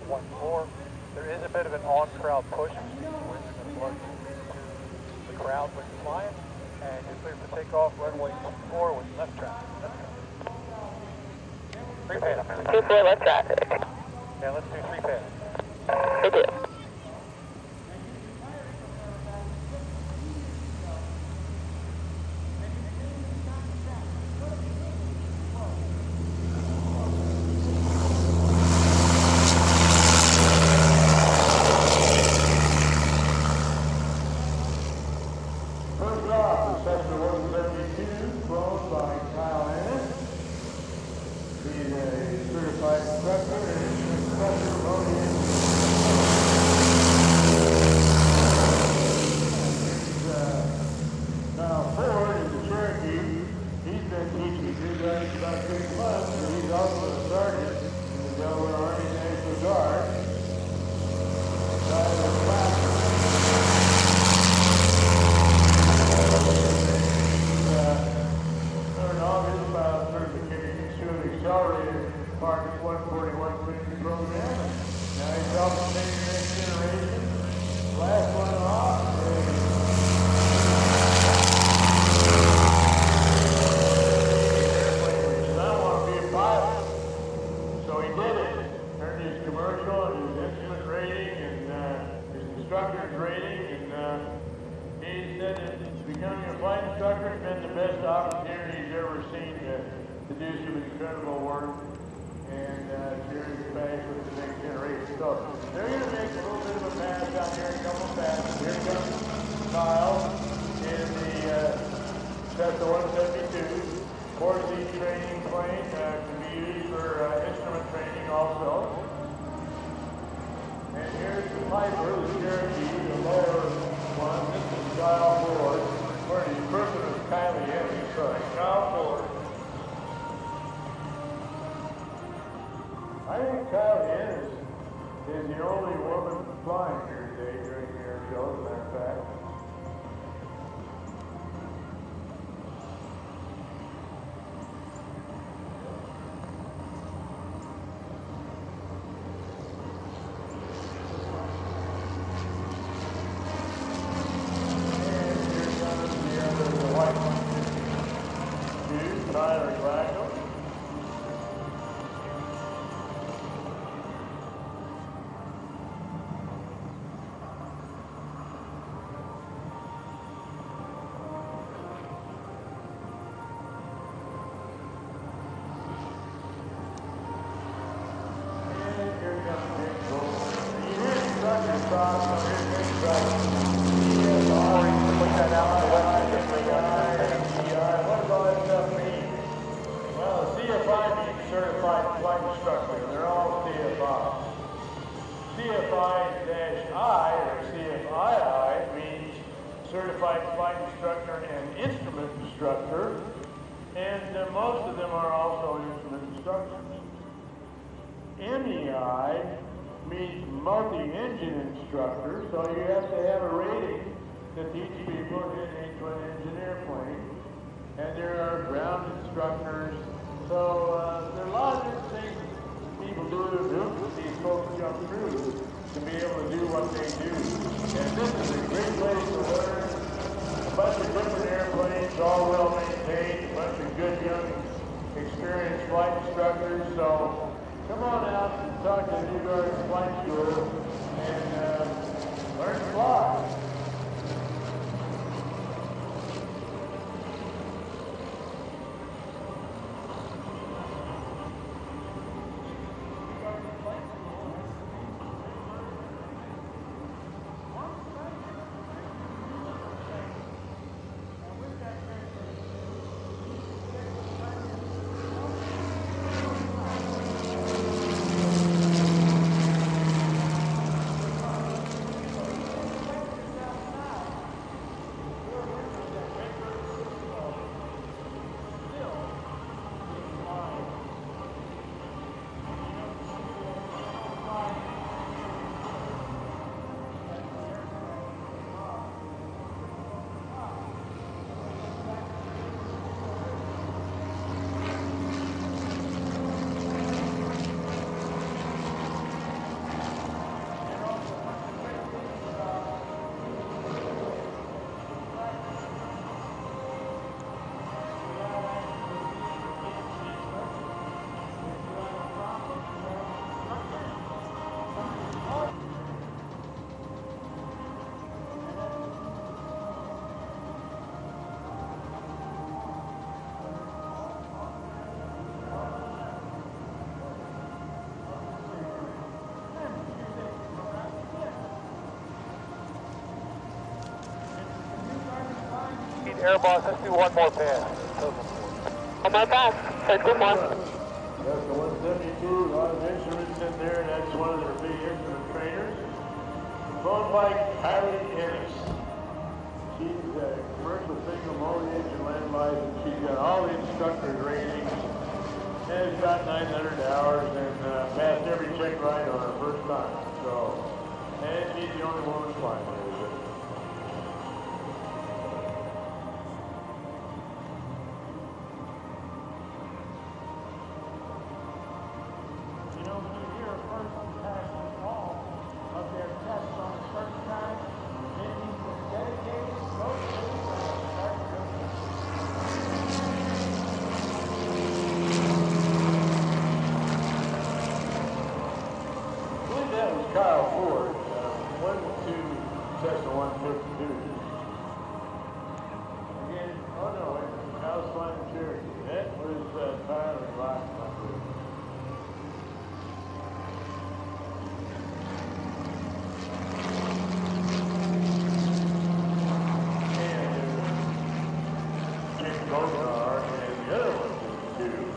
14. There is a bit of an on-crowd push, which means the wind's going to blow to the crowd when you're flying, and you're clear for takeoff, runway 24 with left traffic. Three pad. 24 left traffic. Yeah, let's do three pad. Thank you. I think Toughkenamon is the only woman flying here today during the air show, as a matter of fact. And here comes the white one. Dude, Tyler Blackham. Certified flight instructor and instrument instructor, and most of them are also instrument instructors. MEI means multi-engine instructor, so you have to have a rating to teach people into an engine airplane. And there are ground instructors, so there are a lot of different things people do these folks jump through to be able to do what they do. And this is a great place to learn. A bunch of different airplanes, all well maintained, a bunch of good young experienced flight instructors. So come on out and talk to New Garden Flight School and learn to fly. Air Boss, let's do one more pass. One more pass. So good one. That's the 172, a lot of instruments in there, and that's one of their big instrument trainers. Flown by Kylie Ennis. She's a commercial single multi-engine land license. She's got all the instructor's ratings, and has got 900 hours and passed every check ride on her first time. So, and she's the only woman flying there. Kyle Ford, 1-2 Cessna 152. Again, oh no, Kyle's flying Cherokee. That was Tyler and Rock. And Jake Goldar and the other 152.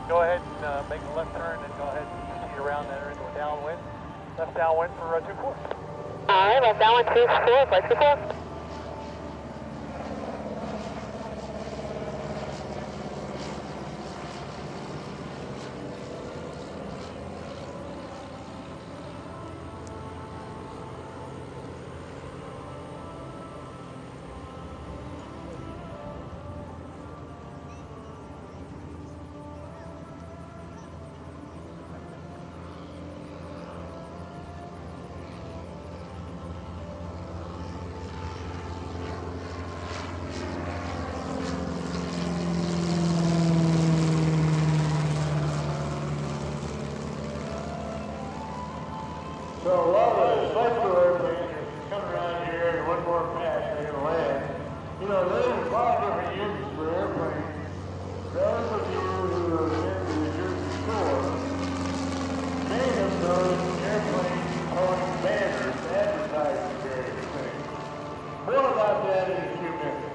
Go ahead and make a left turn and go ahead and proceed around and enter into a downwind. Left downwind for 2-4. Alright, left downwind 2-4, flight 2-4. So a lot of the flight crew airplanes are coming around here and one more pass they're going to land. You know, there's a lot of different uses for airplanes. Those of you who have been to the Jersey Shore may have noticed airplanes towing banners advertising various things. More about that in a few minutes.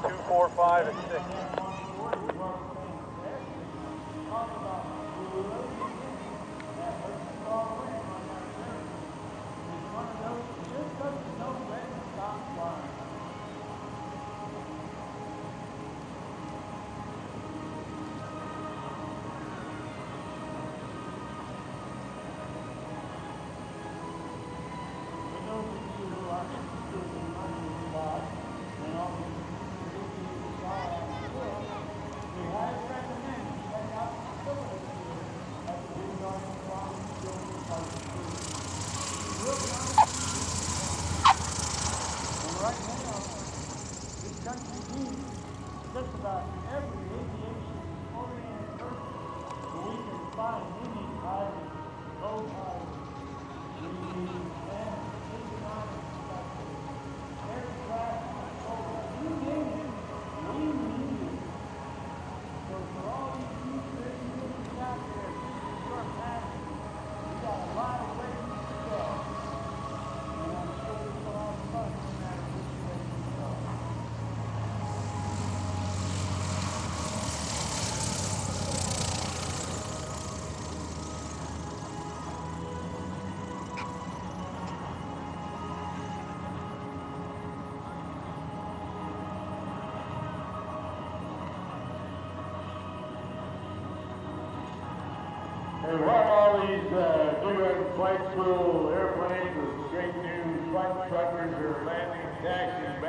Two, 4, 5, and 6. And while all these big flight school airplanes with great new flight instructors are landing and taxiing,